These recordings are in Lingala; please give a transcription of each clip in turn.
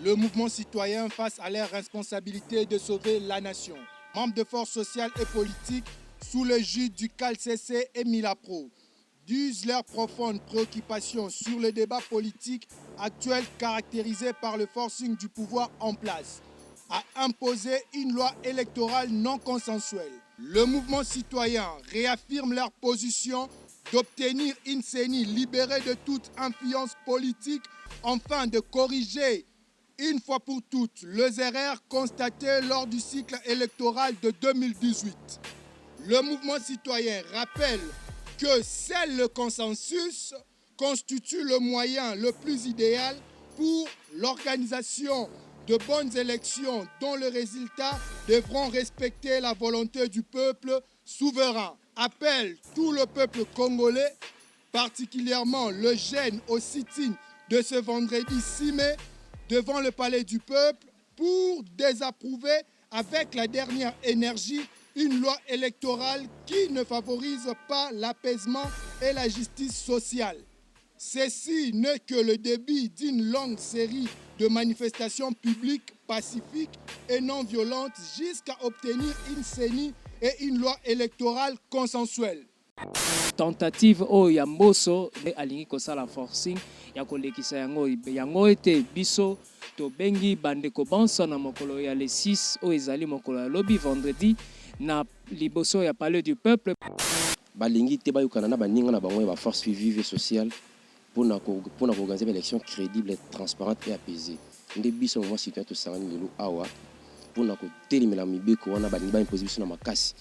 Le mouvement citoyen face à leur responsabilité de sauver la nation. Membres de forces sociales et politiques sous l'égide du CALCC et Milapro disent leurs profondes préoccupations sur le débat politique actuel caractérisé par le forcing du pouvoir en place à imposer une loi électorale non consensuelle. Le mouvement citoyen réaffirme leur position d'obtenir une CENI libérée de toute influence politique afin de corriger une fois pour toutes les erreurs constatées lors du cycle électoral de 2018. Le mouvement citoyen rappelle que seul le consensus constitue le moyen le plus idéal pour l'organisation de bonnes élections dont les résultats devront respecter la volonté du peuple souverain. Appelle tout le peuple congolais, particulièrement le jeune au sit-in de ce vendredi 6 mai, devant le palais du peuple pour désapprouver avec la dernière énergie une loi électorale qui ne favorise pas l'apaisement et la justice sociale. Ceci n'est que le début d'une longue série de manifestations publiques pacifiques et non violentes jusqu'à obtenir une CENI et une loi électorale consensuelle. Tentative ya mboso alingi kosala forcing ya kolekisa yango ete biso tobengi bandeko banso na mokolo ya le 6 oyo ezali mokolo ya lobi vendredi na liboso ya palais du peuple. Balingi te bayokana na baninga na bango ya force vive sociale pour organiser une élection crédible, transparente et apaisée. Nde biso mo citoyen to sangani lelo awa pour kotelemela mibeko wana balingi baimposer biso na makasi.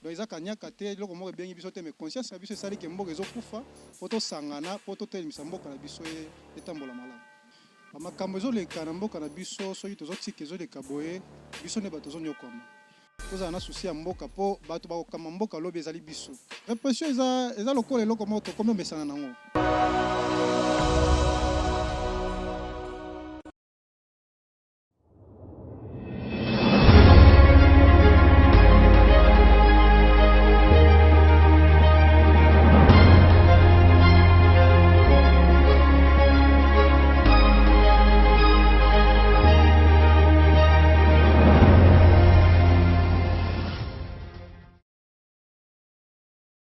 Donc eza kanyaka te eloko moko ebengi biso te mais conscience na biso esali ke mboka ezokufa po tosangana po totelemisa mboka na biso etambola malamu. Bamakambo ezoleka na mboka na biso soki tozotika ezoleka boye biso nde bato tozonyokwama. Tozala na susi ya mboka po bato bakokama mboka lobi ezali biso. Répression eza lokola eloko moko tokomi omesana nango.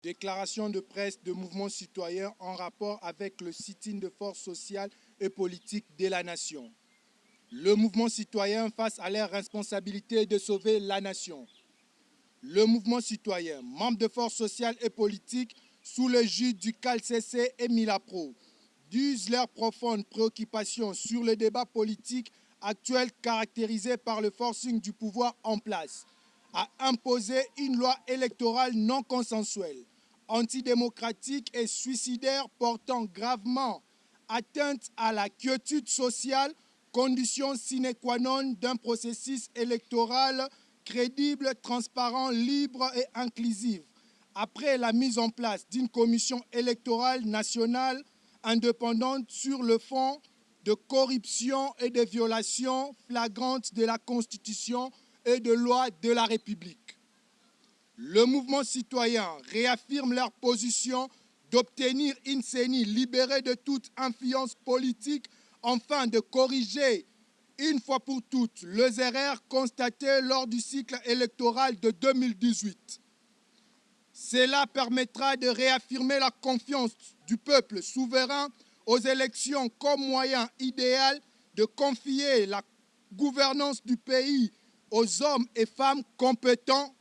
Déclaration de presse de mouvement citoyen en rapport avec le sit-in de forces sociales et politiques de la nation. Le mouvement citoyen face à leur responsabilité de sauver la nation. Le mouvement citoyen, membre de forces sociales et politiques sous l'égide du CALCC et Milapro, disent leurs profondes préoccupations sur le débat politique actuel caractérisé par le forcing du pouvoir en place à imposer une loi électorale non consensuelle, antidémocratique et suicidaire portant gravement atteinte à la quiétude sociale, condition sine qua non d'un processus électoral crédible, transparent, libre et inclusif, après la mise en place d'une commission électorale nationale indépendante sur le fond de corruption et de violations flagrantes de la Constitution et de lois de la République. Le mouvement citoyen réaffirme leur position d'obtenir une CENI libérée de toute influence politique afin de corriger une fois pour toutes les erreurs constatées lors du cycle électoral de 2018. Cela permettra de réaffirmer la confiance du peuple souverain aux élections comme moyen idéal de confier la gouvernance du pays aux hommes et femmes compétents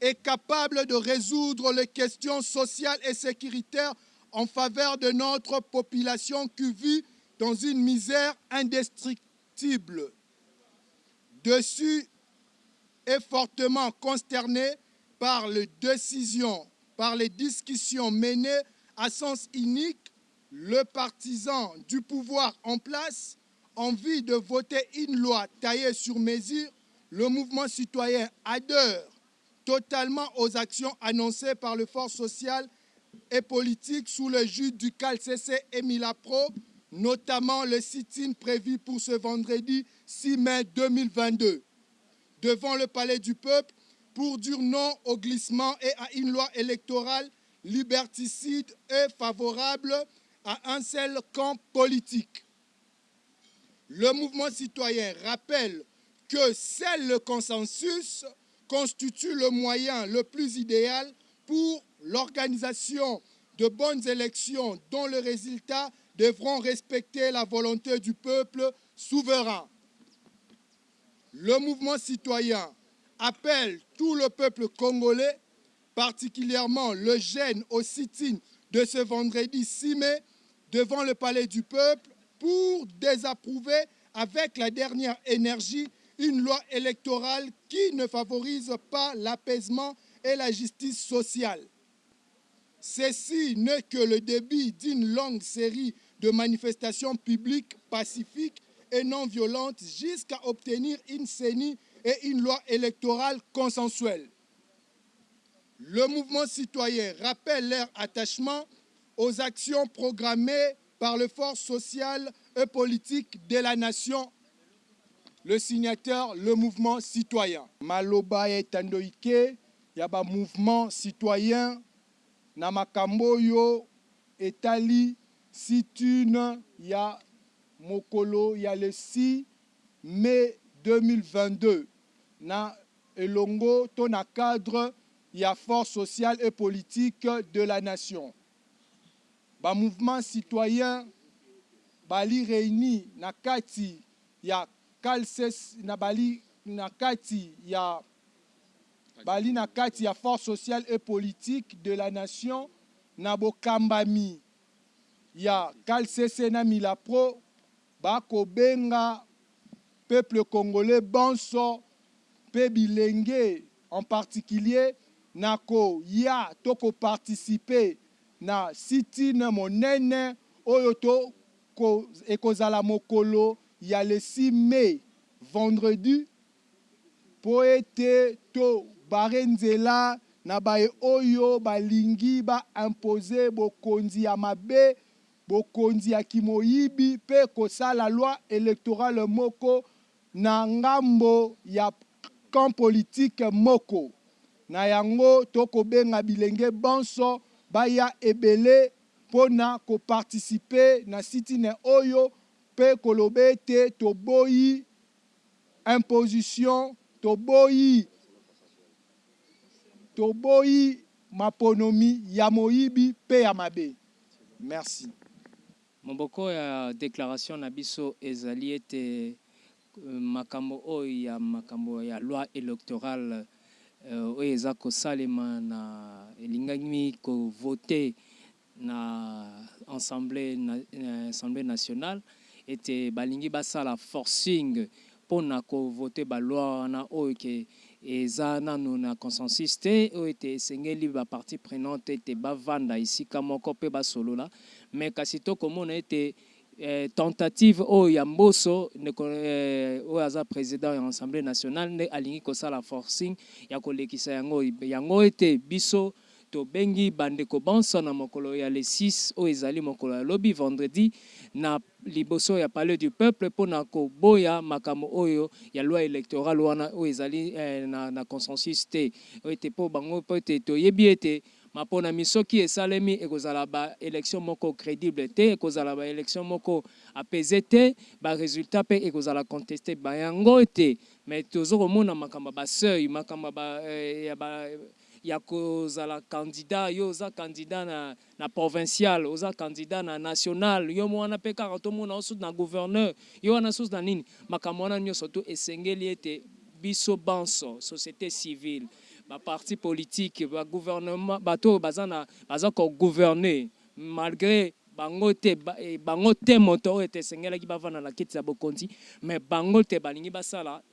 et capables de résoudre les questions sociales et sécuritaires en faveur de notre population qui vit dans une misère indestructible. Dessus est fortement consterné par les discussions menées à sens unique, le partisan du pouvoir en place, envie de voter une loi taillée sur mesure. Le mouvement citoyen adhère totalement aux actions annoncées par les forces sociales et politiques sous l'égide du CALCC et Milapro, notamment le sit-in prévu pour ce vendredi 6 mai 2022, devant le palais du peuple pour dire non au glissement et à une loi électorale liberticide et favorable à un seul camp politique. Le mouvement citoyen rappelle que seul le consensus constitue le moyen le plus idéal pour l'organisation de bonnes élections dont les résultats devront respecter la volonté du peuple souverain. Le mouvement citoyen appelle tout le peuple congolais, particulièrement le jeune au sit-in de ce vendredi 6 mai devant le palais du peuple pour désapprouver avec la dernière énergie une loi électorale qui ne favorise pas l'apaisement et la justice sociale. Ceci n'est que le début d'une longue série de manifestations publiques pacifiques et non violentes jusqu'à obtenir une CENI et une loi électorale consensuelle. Le mouvement citoyen rappelle leur attachement aux actions programmées par les forces sociales et politiques de la nation. Le signateur, le mouvement citoyen. Maloba et Tandoike, yaba mouvement citoyen, na makambo yo etali situne ya mokolo ya le 6 mai 2022 na elongo to na cadre ya force sociale et politique de la nation. Ba mouvement citoyen bali réuni na kati ya Kalses na bali na kati ya bali na kati ya force sociale et politique de la nation na bokambami ya Kalsese na Milapro bakobenga peuple congolais bonso pe bilenge en particulier nako ya toko participer na sit-in monene oyo to ekozala mokolo ya le 6 mai vendredi po ete to barenzela na baye oyo balingi ba imposer bokonzi ya mabe bokonzi ya kimoyibi pe kosala loi électorale moko na ngambo ya camp politique moko na yango tokobenga bilenge bonso baya ebele pona ko participer na sit-in oyo pe kolobe ete toboyi imposition toboyi maponomi ya moyibi pe ya mabe. Merci. Moboko ya déclaration na biso ezali ete makambo ya loi électorale oyo eza kosalema na elingami ko voter na assemblée nationale ete balingi basala forcing pona ko voter ba loi wana oyo ke eza nanu na consensus te oyo ete esengeli ba partie prenante ete bavanda esika moko pe basolola mais kasi tokomona ete tentative oyo ya mboso oyo aza président ya assemblée nationale nde alingi kosala forcing ya kolekisa yango ete biso tobengi bandeko bonso na mokolo ya le 6 oyo ezali mokolo ya lobi vendredi na liboso ya palais du peuple mpona koboya makambo oyo ya loi électorale wana oyo ezali na consensus te oyo ete mpo bango mpo ete toyebi ete maponami soki esalemi ekozala ba élection moko crédible te ekozala ba élection moko apaisé te ba résultat pe ekozala contesté ba yango ete mais tozokomona makambo ba seuil makambo ya kozala candidat yo oza candidat na provincial oza candidat na national yo mwana pe kaka tomona osusu na gouverneur yo wana susu na nini makambo wana nyonso to esengeli ete biso banso société civile ba parti politique ba gouvernement bato baza ko gouverner malgré bango te moto ete sengelaki bavana na kiti ya bokonzi mais bango te balingi basala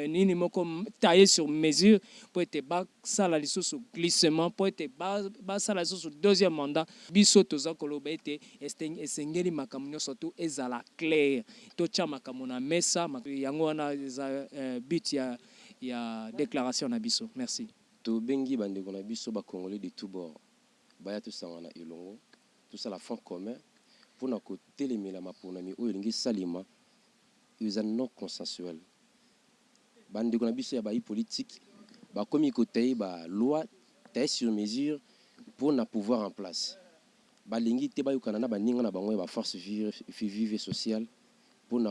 nini moko taillé sur mesure pour être basala lisusu glissement pour être basala lisusu deuxième mandat biso toza koloba ete esengeli makambo nyonso tu ezala clair totia makambo na mesa yango wana eza but ya déclaration na biso. Merci. Tobengi bandeko na biso ba congolais de tout bord baya tosanga na elongo tosala front commun mpona kotelemela maponami oyo elingi salima eza non consensuel. Bandeko na biso ya bayi politique bakomi kotaye ba loi taillé sur mesure pour na pouvoir en place balingi te bayokana na baninga na bango ya ba force vive sociale pour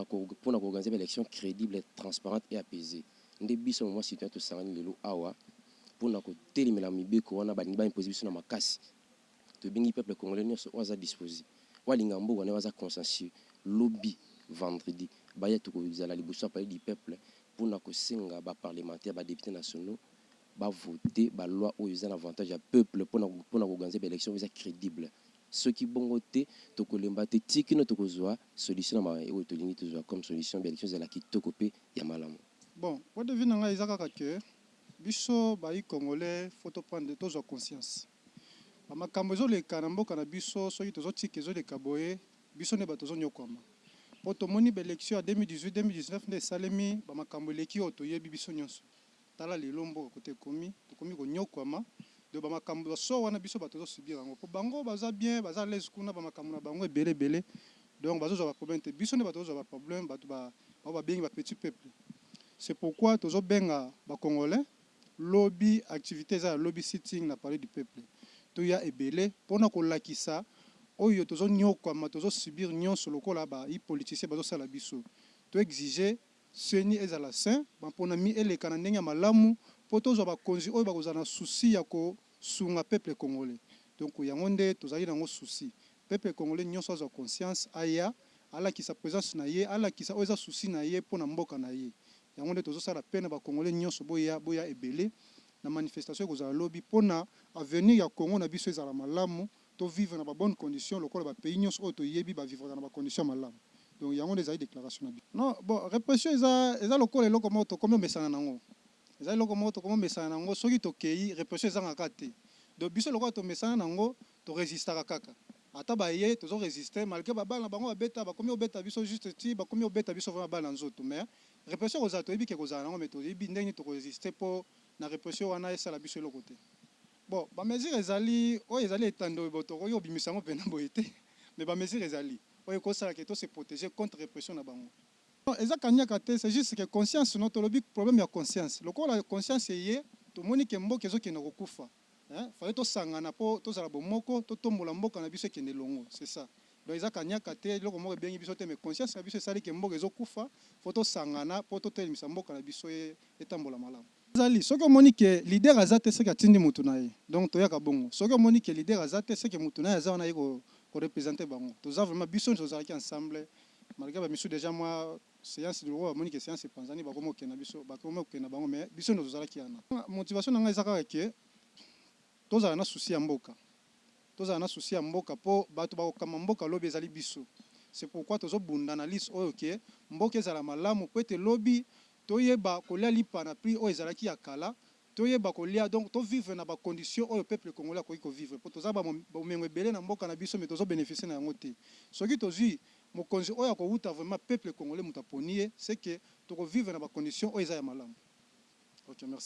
organiser une élection crédible, transparente et apaisée. Nde biso moment citoyen to sangani lelo awa pour na ko telimela mibeko wana ba imposer biso na makasi. To bengi peuple congolais nyonso oza disposé. Walinga mbo wana waza consensus lobby vendredi baya to ko zala liboso parler du peuple pour na ko senga ba parlementaires ba députés nationaux ba voter ba loi o ils ont avantage à peuple pour na organiser une élection crédible. Ceux qui bongo te to ko lemba te tiki no to ko zoa solution na ma e to lingi to zoa comme solution d'élection za la kitoko pe ya malamu. Bon, pour devenir un Isaac que biso bayi congolais faut prendre tous en conscience. Amakambozo le kanambo kana biso soki tozo tikezo le kaboye biso ne batozo nyokoma. Pour to moni élection à 2018 2019 ne salemi ba makambo leki oto yebi biso nyonso. Tala le lombo côté komi to komi ko nyokoma de ba makambo so wana biso batozo subir ngo. Po bango baza bien baza les kuna ba makambo na bango belé donc bazo za ba problème te biso ne batozo za ba problème batu ba bengi ba petit peuple. C'est pourquoi tous les benga ba congolais lobby activité za lobby sitting na parler du peuple. To ya ebele pona ko lakisa oyo tozo nyoko ma tozo subir nyonso lokola ba i politicien bazo sala biso. To exiger seni ezala saint ba pona mi eleka na ndenge malamu po tozo ba konzi oyo ba kozana souci ya ko sunga peuple congolais. Donc yango nde tozali nango souci. Peuple congolais nyonso za conscience aya ala ki sa présence na ye ala ki sa oza souci na ye pona mboka na ye. Yango nde tozosala pena ba congolais nyonso boya ebele na manifestation kozala lobby pona avenir ya Congo na biso ezala malamu to vivre na ba bonne condition lokola ba pays nyonso oyo to yebi ba vivre na ba condition malamu. Donc yango nde ezali déclaration na biso. Non, bon répression eza lokola eloko moko to comme mesana nango. Eza eloko moko to comme mesana nango soki to kei répression ezanga kate. Donc biso lokola to mesana nango to résistera kaka. Ata ba ye tozo résister malgré ba bala bango ba komi obeta biso juste ti ba komi obeta biso vraiment bala nzoto mais répression aux atoyebi ke kozala nango mais toyebi ndenge to résister po na répression wana esala biso eloko te. Bon ba mesure ezali oyo ezali etando boto oyo bimisa ngo pena boyete mais ba mesure ezali oyo kosala ke to se protéger contre répression na bango. Non eza kanyaka te c'est juste que conscience no to lobi problème ya conscience lokola conscience ye to moni ke mboka ezo kena kokufa. Fallait to sangana po to zala bomoko to tombola mboka na biso kende longo c'est ça. Donc eza kanyaka te loko moko bengi biso te mais conscience na biso sali ke mboka ezo kufa photo sangana poto telimisa mboka na biso etambola malamu. Ezali soki omoni ke leader azate seki atindi mutu na ye donc toyaka bongo soki omoni ke leader azate seki mutu na ye aza wana ye ko représenter bango toza vraiment biso tozalaki ensemble malgré ba misu déjà moi séance de roi omoni ke séance panzani bakomo okena biso bakomo okena bango mais biso tozalaki yana motivation na ngai ezaka ke tozala na souci ya mboka tozala na souci ya mboka po bato bakokama mboka lobi ezali biso. C'est pourquoi tozobunda na liste oyo ke mboka ezala malamu po ete lobi toyeba kolia lipa na prix oyo ezalaki ya kala toyeba kolia donc to vivre na ba condition oyo peuple congolais akoki ko vivre po toza ba bomengo ebele na mboka na biso mais tozo bénéficier na yango te soki tozwi mokonzi oyo akowuta vraiment peuple congolais muta poni ye c'est que toko vivre na ba condition oyo eza ya malamu. OK, merci.